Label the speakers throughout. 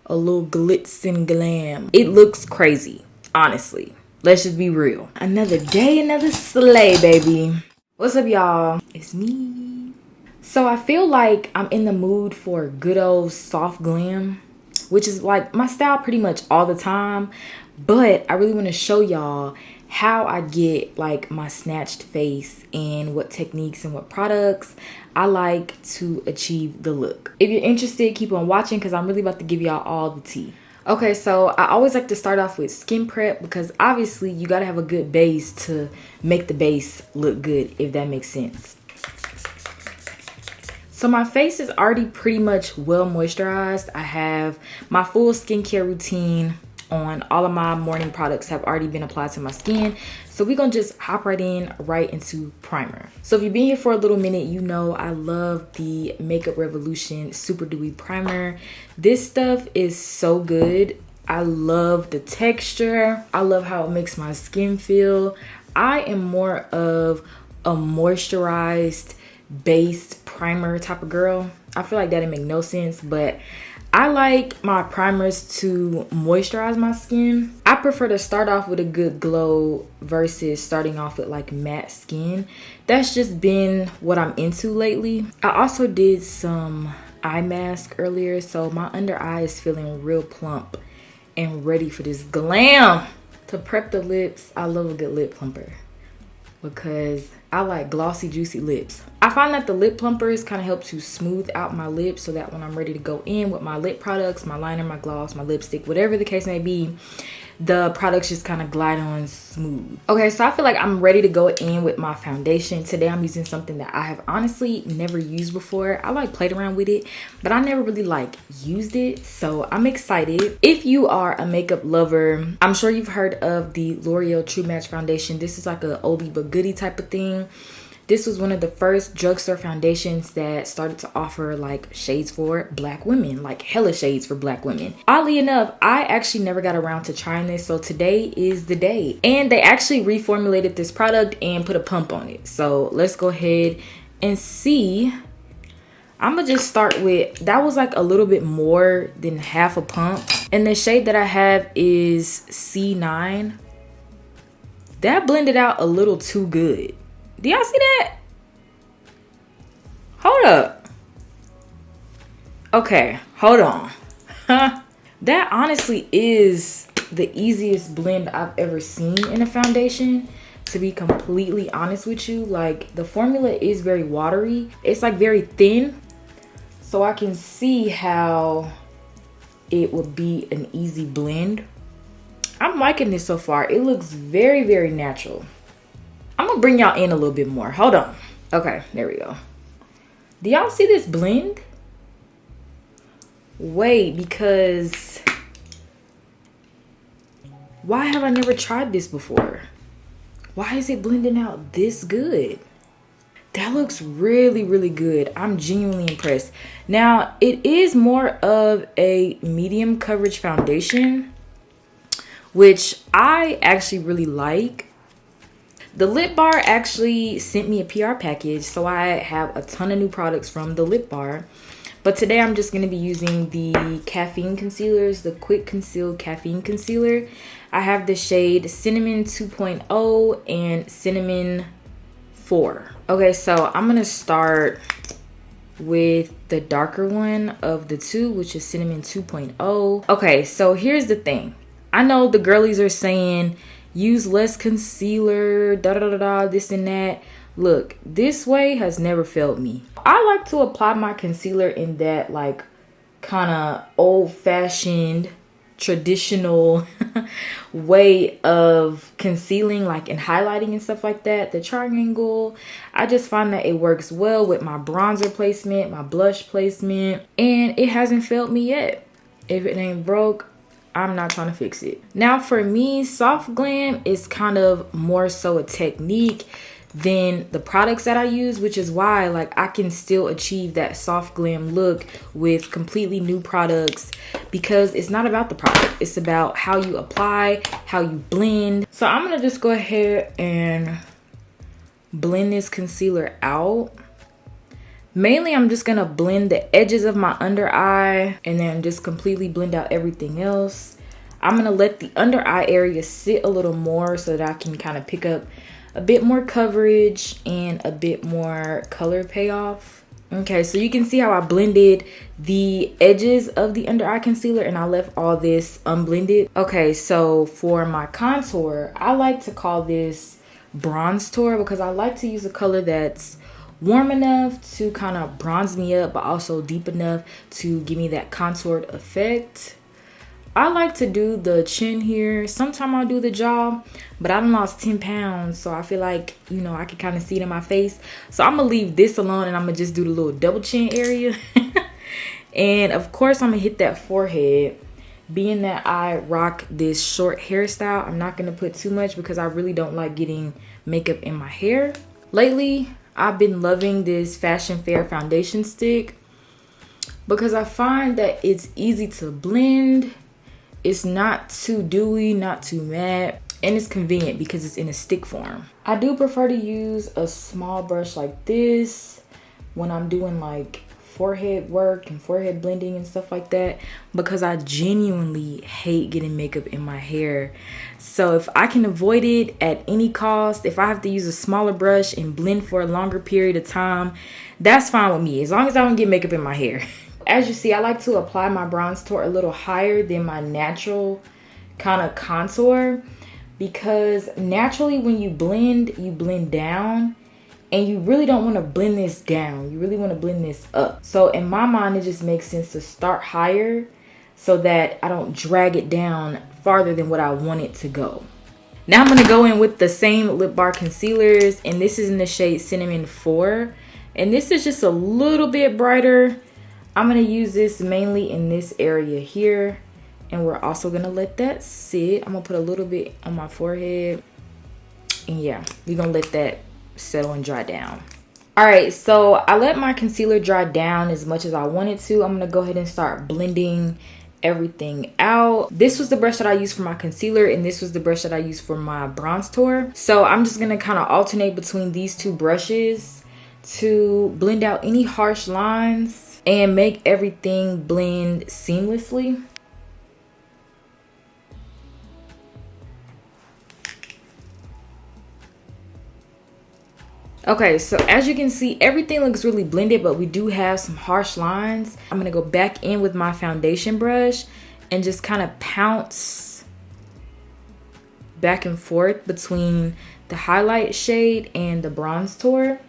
Speaker 1: a little glitz and glam. It looks crazy, honestly. Let's just be real. Another day, another slay, baby. What's up, y'all? It's me. So I feel like I'm in the mood for good old soft glam, which is like my style pretty much all the time. But I really want to show y'all how I get like my snatched face and what techniques and what products I like to achieve the look. If you're interested, keep on watching because I'm really about to give y'all all the tea. Okay, so I always like to start off with skin prep because obviously you gotta have a good base to make the base look good, if that makes sense. So my face is already pretty much well moisturized. I have my full skincare routine on. All of my morning products have already been applied to my skin. So we're gonna just hop right into primer. So if you've been here for a little minute, you know I love the Makeup Revolution Super Dewy Primer. This stuff is so good. I love the texture. I love how it makes my skin feel. I am more of a moisturized based primer type of girl. I feel like that didn't make no sense, but I like my primers to moisturize my skin. I prefer to start off with a good glow versus starting off with like matte skin. That's just been what I'm into lately. I also did some eye mask earlier, so my under eye is feeling real plump and ready for this glam. To prep the lips, I love a good lip plumper because I like glossy, juicy lips. I find that the lip plumpers kind of help to smooth out my lips so that when I'm ready to go in with my lip products, my liner, my gloss, my lipstick, whatever the case may be, the products just kind of glide on smooth. Okay, so I feel like I'm ready to go in with my foundation. Today I'm using something that I have honestly never used before. I like played around with it, but I never really like used it. So I'm excited. If you are a makeup lover, I'm sure you've heard of the L'Oreal True Match Foundation. This is like a oldie but goodie type of thing. This was one of the first drugstore foundations that started to offer like shades for black women, like hella shades for black women. Oddly enough, I actually never got around to trying this, so today is the day. And they actually reformulated this product and put a pump on it. So let's go ahead and see. I'm gonna just start with, that was like a little bit more than half a pump. And the shade that I have is C9. That blended out a little too good. Do y'all see that? Hold up. Okay, hold on. That honestly is the easiest blend I've ever seen in a foundation, to be completely honest with you. Like, the formula is very watery. It's like very thin. So I can see how it would be an easy blend. I'm liking this so far. It looks very, very natural. I'm gonna bring y'all in a little bit more. Hold on. Okay, there we go. Do y'all see this blend? Wait, because why have I never tried this before? Why is it blending out this good? That looks really, really good. I'm genuinely impressed. Now, it is more of a medium coverage foundation, which I actually really like. The Lip Bar actually sent me a PR package, so I have a ton of new products from the Lip Bar. But today I'm just going to be using the caffeine concealers, the Quick Conceal Caffeine Concealer. I have the shade Cinnamon 2.0 and Cinnamon 4. Okay, so I'm going to start with the darker one of the two, which is Cinnamon 2.0. Okay, so here's the thing. I know the girlies are saying use less concealer, this and that. Look, this way has never failed me. I like to apply my concealer in that like kind of old-fashioned traditional way of concealing, like in highlighting and stuff like that. The triangle, I just find that it works well with my bronzer placement, my blush placement, and it hasn't failed me yet. If it ain't broke, I'm not trying to fix it. Now for me, soft glam is kind of more so a technique than the products that I use, which is why like I can still achieve that soft glam look with completely new products, because it's not about the product, it's about how you apply, how you blend. So I'm gonna just go ahead and blend this concealer out. Mainly, I'm just gonna blend the edges of my under eye and then just completely blend out everything else. I'm gonna let the under eye area sit a little more so that I can kind of pick up a bit more coverage and a bit more color payoff. Okay, so you can see how I blended the edges of the under eye concealer and I left all this unblended. Okay, so for my contour, I like to call this Bronze Tour because I like to use a color that's warm enough to kind of bronze me up, but also deep enough to give me that contoured effect. I like to do the chin here. Sometimes I'll do the jaw, but I done lost 10 pounds, so I feel like, you know, I can kind of see it in my face. So I'm gonna leave this alone and I'm gonna just do the little double chin area. And of course, I'm gonna hit that forehead. Being that I rock this short hairstyle, I'm not gonna put too much because I really don't like getting makeup in my hair. Lately, I've been loving this Fashion Fair foundation stick because I find that it's easy to blend. It's not too dewy, not too matte, and it's convenient because it's in a stick form. I do prefer to use a small brush like this when I'm doing like forehead work and forehead blending and stuff like that because I genuinely hate getting makeup in my hair. So if I can avoid it at any cost, if I have to use a smaller brush and blend for a longer period of time, that's fine with me as long as I don't get makeup in my hair. As you see, I like to apply my bronze tour a little higher than my natural kind of contour because naturally when you blend down. And you really don't want to blend this down. You really want to blend this up. So in my mind, it just makes sense to start higher so that I don't drag it down farther than what I want it to go. Now I'm going to go in with the same lip bar concealers. And this is in the shade Cinnamon 4. And this is just a little bit brighter. I'm going to use this mainly in this area here. And we're also going to let that sit. I'm going to put a little bit on my forehead. And yeah, we're going to let that settle and dry down. All right, so I let my concealer dry down as much as I wanted to. I'm gonna go ahead and start blending everything out. This was the brush that I used for my concealer and this was the brush that I used for my bronze tour. So I'm just gonna kind of alternate between these two brushes to blend out any harsh lines and make everything blend seamlessly. Okay, so as you can see, everything looks really blended, but we do have some harsh lines. I'm gonna go back in with my foundation brush and just kind of pounce back and forth between the highlight shade and the bronze tour.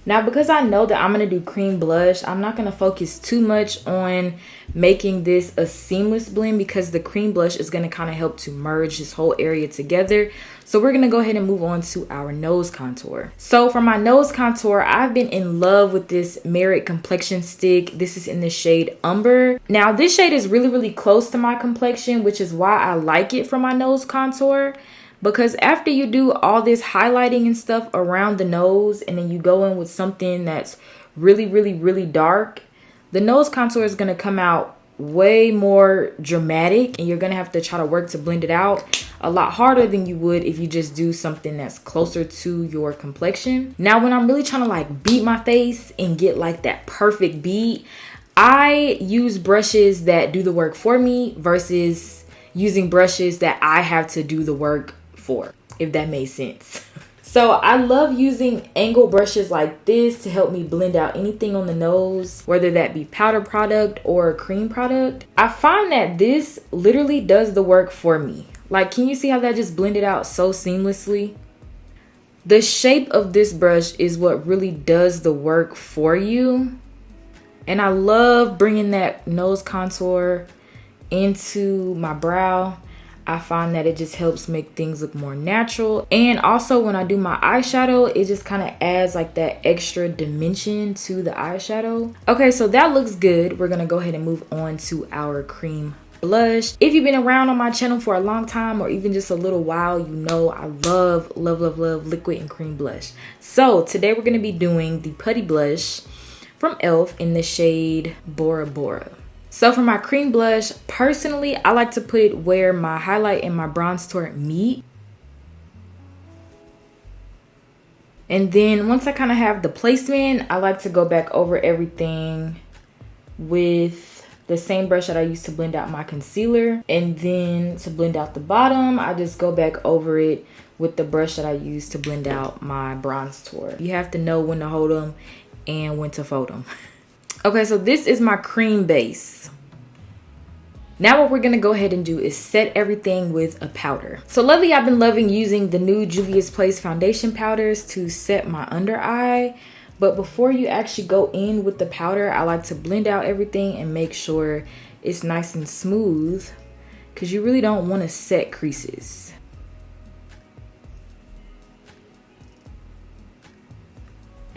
Speaker 1: Now, because I know that I'm gonna do cream blush, I'm not gonna focus too much on making this a seamless blend because the cream blush is gonna kind of help to merge this whole area together. So we're gonna go ahead and move on to our nose contour. So for my nose contour, I've been in love with this Merit complexion stick. This is in the shade Umber. Now this shade is really, really close to my complexion, which is why I like it for my nose contour. Because after you do all this highlighting and stuff around the nose and then you go in with something that's really, really, really dark, the nose contour is going to come out way more dramatic and you're going to have to try to work to blend it out a lot harder than you would if you just do something that's closer to your complexion. Now, when I'm really trying to like beat my face and get like that perfect beat, I use brushes that do the work for me versus using brushes that I have to do the work for, if that makes sense. So I love using angle brushes like this to help me blend out anything on the nose, whether that be powder product or cream product. I find that this literally does the work for me. Like, can you see how that just blended out so seamlessly? The shape of this brush is what really does the work for you. And I love bringing that nose contour into my brow. I find that it just helps make things look more natural. And also when I do my eyeshadow, it just kind of adds like that extra dimension to the eyeshadow. Okay, so that looks good. We're gonna go ahead and move on to our cream blush. If you've been around on my channel for a long time or even just a little while, you know I love, love, love, love liquid and cream blush. So today we're gonna be doing the putty blush from e.l.f. in the shade Bora Bora. So for my cream blush, personally, I like to put it where my highlight and my bronze tour meet. And then once I kind of have the placement, I like to go back over everything with the same brush that I used to blend out my concealer. And then to blend out the bottom, I just go back over it with the brush that I used to blend out my bronzer. You have to know when to hold them and when to fold them. Okay, so this is my cream base. Now what we're gonna go ahead and do is set everything with a powder. So lately I've been loving using the Nude Juvia's Place foundation powders to set my under eye. But before you actually go in with the powder, I like to blend out everything and make sure it's nice and smooth, because you really don't want to set creases.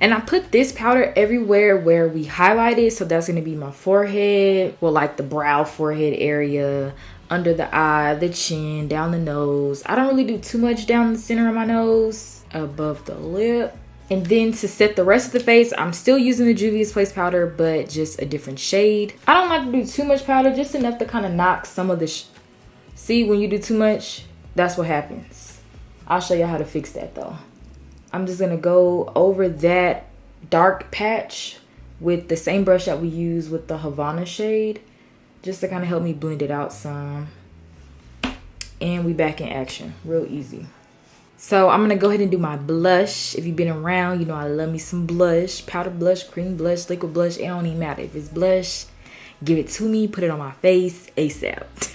Speaker 1: And I put this powder everywhere where we highlighted. So that's gonna be my forehead, well, like the brow forehead area, under the eye, the chin, down the nose. I don't really do too much down the center of my nose, above the lip. And then to set the rest of the face, I'm still using the Juvia's Place powder, but just a different shade. I don't like to do too much powder, just enough to kind of knock some of the, see, when you do too much, that's what happens. I'll show you how to fix that though. I'm just gonna go over that dark patch with the same brush that we use with the Havana shade, just to kind of help me blend it out some. And we back in action, real easy. So I'm gonna go ahead and do my blush. If you've been around, you know I love me some blush. Powder blush, cream blush, liquid blush, it don't even matter. If it's blush, give it to me, put it on my face ASAP.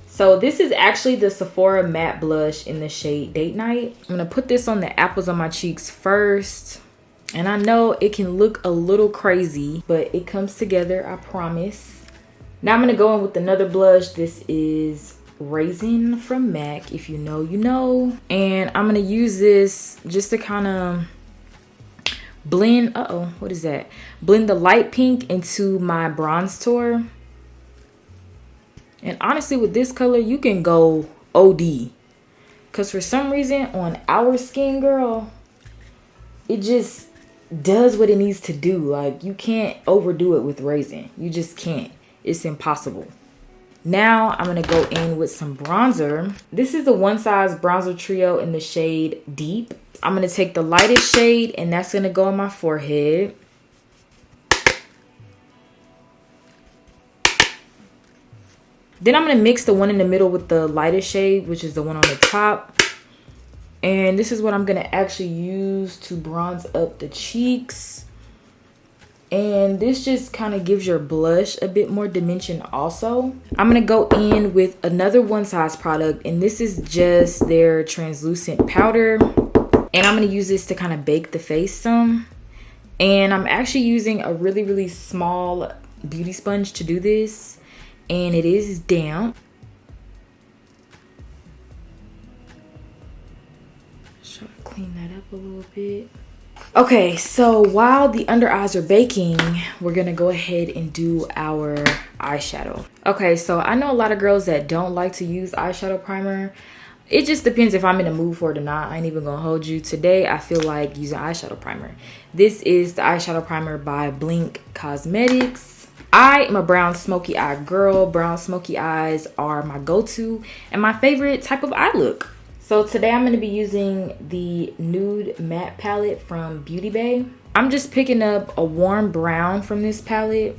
Speaker 1: So this is actually the Sephora matte blush in the shade Date Night. I'm gonna put this on the apples on my cheeks first. And I know it can look a little crazy, but it comes together, I promise. Now I'm gonna go in with another blush. This is Raisin from MAC. If you know, you know. And I'm gonna use this just to kind of blend, what is that? Blend the light pink into my bronzer. And honestly, with this color, you can go OD. Because for some reason, on our skin, girl, it just does what it needs to do. Like, you can't overdo it with Raisin. You just can't. It's impossible. Now, I'm going to go in with some bronzer. This is the One Size Bronzer Trio in the shade Deep. I'm going to take the lightest shade, and that's going to go on my forehead. Then I'm going to mix the one in the middle with the lightest shade, which is the one on the top. And this is what I'm going to actually use to bronze up the cheeks. And this just kind of gives your blush a bit more dimension also. I'm going to go in with another One Size product. And this is just their translucent powder. And I'm going to use this to kind of bake the face some. And I'm actually using a really, really small beauty sponge to do this. And it is damp. Try to clean that up a little bit. Okay, so while the under eyes are baking, we're gonna go ahead and do our eyeshadow. Okay, so I know a lot of girls that don't like to use eyeshadow primer. It just depends if I'm in the mood for it or not. I ain't even gonna hold you. Today, I feel like using eyeshadow primer. This is the eyeshadow primer by Blink Cosmetics. I am a brown smoky eye girl. Brown smoky eyes are my go-to and my favorite type of eye look. So today I'm going to be using the Nude Matte Palette from Beauty Bay. I'm just picking up a warm brown from this palette.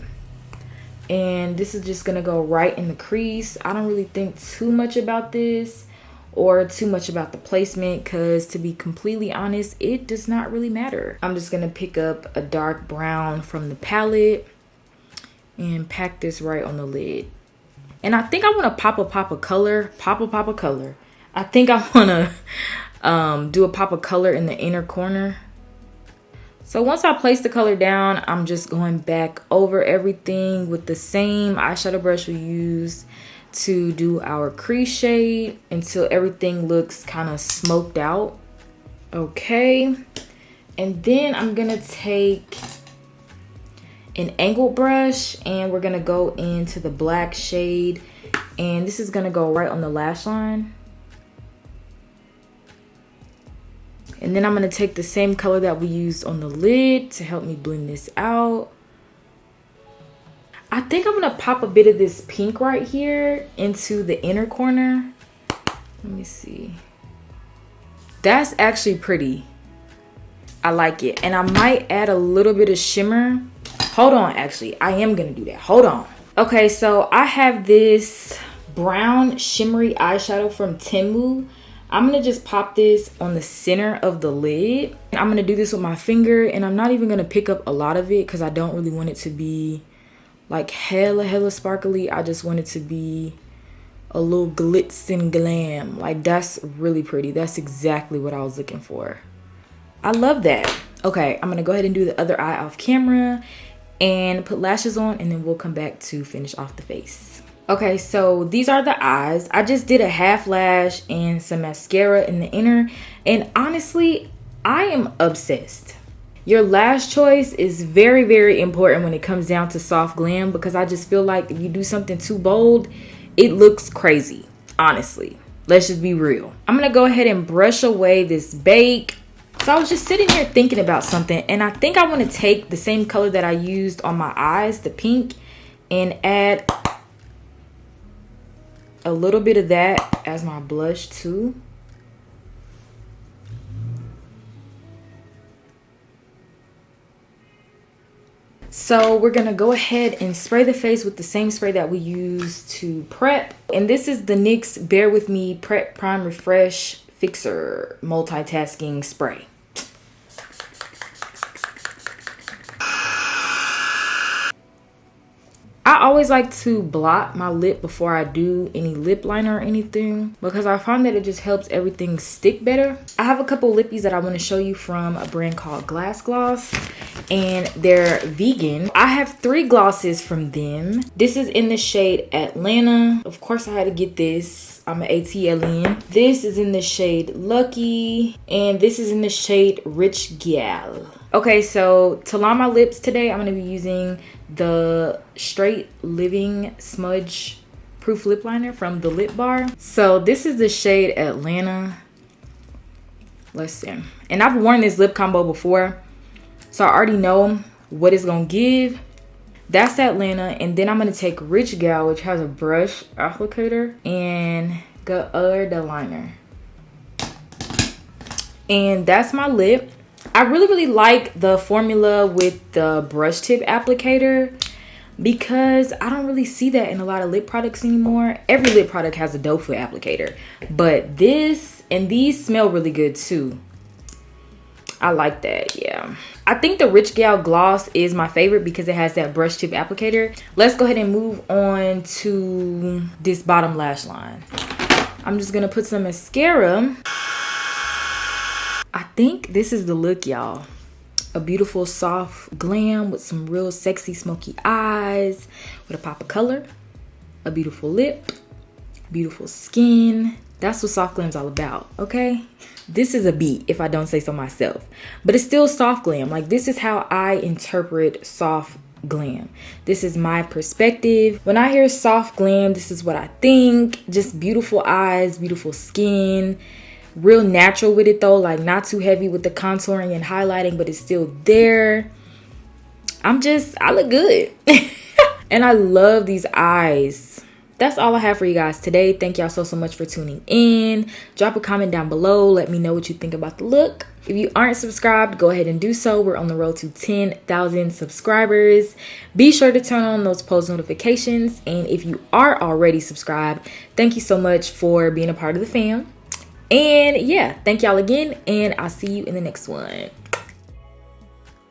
Speaker 1: And this is just going to go right in the crease. I don't really think too much about this or too much about the placement, because to be completely honest, it does not really matter. I'm just going to pick up a dark brown from the palette and pack this right on the lid. And I think I want to pop a color. I think I want to do a pop of color in the inner corner. So once I place the color down, I'm just going back over everything with the same eyeshadow brush we used to do our crease shade until everything looks kind of smoked out. Okay. And then I'm going to take an angled brush and we're gonna go into the black shade, and this is gonna go right on the lash line. And then I'm gonna take the same color that we used on the lid to help me blend this out. I think I'm gonna pop a bit of this pink right here into the inner corner. Let me see. That's actually pretty. I like it. And I might add a little bit of shimmer. Hold on, actually. I am going to do that. Hold on. Okay, so I have this brown shimmery eyeshadow from Temu. I'm going to just pop this on the center of the lid. I'm going to do this with my finger, and I'm not even going to pick up a lot of it because I don't really want it to be like hella sparkly. I just want it to be a little glitz and glam. Like, that's really pretty. That's exactly what I was looking for. I love that. Okay, I'm going to go ahead and do the other eye off camera and put lashes on, and then we'll come back to finish off the face. Okay, so these are the eyes. I just did a half lash and some mascara in the inner, and honestly, I am obsessed. Your lash choice is very important when it comes down to soft glam, because I just feel like if you do something too bold, it looks crazy, honestly. Let's just be real. I'm gonna go ahead and brush away this bake. So I was just sitting here thinking about something, and I think I want to take the same color that I used on my eyes, the pink, and add a little bit of that as my blush too. So we're gonna go ahead and spray the face with the same spray that we use to prep. And this is the NYX Bear With Me Prep Prime Refresh Fixer Multitasking Spray. I always like to blot my lip before I do any lip liner or anything, because I find that it just helps everything stick better. I have a couple lippies that I want to show you from a brand called Glass Gloss, and they're vegan. I have 3 glosses from them. This is in the shade Atlanta. Of course, I had to get this. I'm an ATLN. This is in the shade Lucky, and this is in the shade Rich Gal. Okay, so to line my lips today, I'm going to be using the Straight Living Smudge Proof Lip Liner from the Lip Bar. So this is the shade Atlanta. Let's see. And I've worn this lip combo before, so I already know what it's going to give. That's Atlanta. And then I'm going to take Rich Gal, which has a brush applicator, and go over the liner. And that's my lip. I really like the formula with the brush tip applicator, because I don't really see that in a lot of lip products anymore. Every lip product has a doe foot applicator, but this and these smell really good too. I like that. Yeah, I think the Rich Gal gloss is my favorite because it has that brush tip applicator. Let's go ahead and move on to this bottom lash line. I'm just gonna put some mascara. I think this is the look, y'all. A beautiful soft glam with some real sexy smoky eyes with a pop of color, a beautiful lip, beautiful skin. That's what soft glam's all about, okay? This is a beat, if I don't say so myself, but it's still soft glam. Like, this is how I interpret soft glam. This is my perspective. When I hear soft glam, this is what I think. Just beautiful eyes, beautiful skin. Real natural with it though, like not too heavy with the contouring and highlighting, but it's still there. I look good. And I love these eyes. That's all I have for you guys today. Thank y'all so much for tuning in. Drop a comment down below. Let me know what you think about the look. If you aren't subscribed, go ahead and do so. We're on the road to 10,000 subscribers. Be sure to turn on those post notifications. And if you are already subscribed, thank you so much for being a part of the fam. And yeah, thank y'all again, and I'll see you in the next one.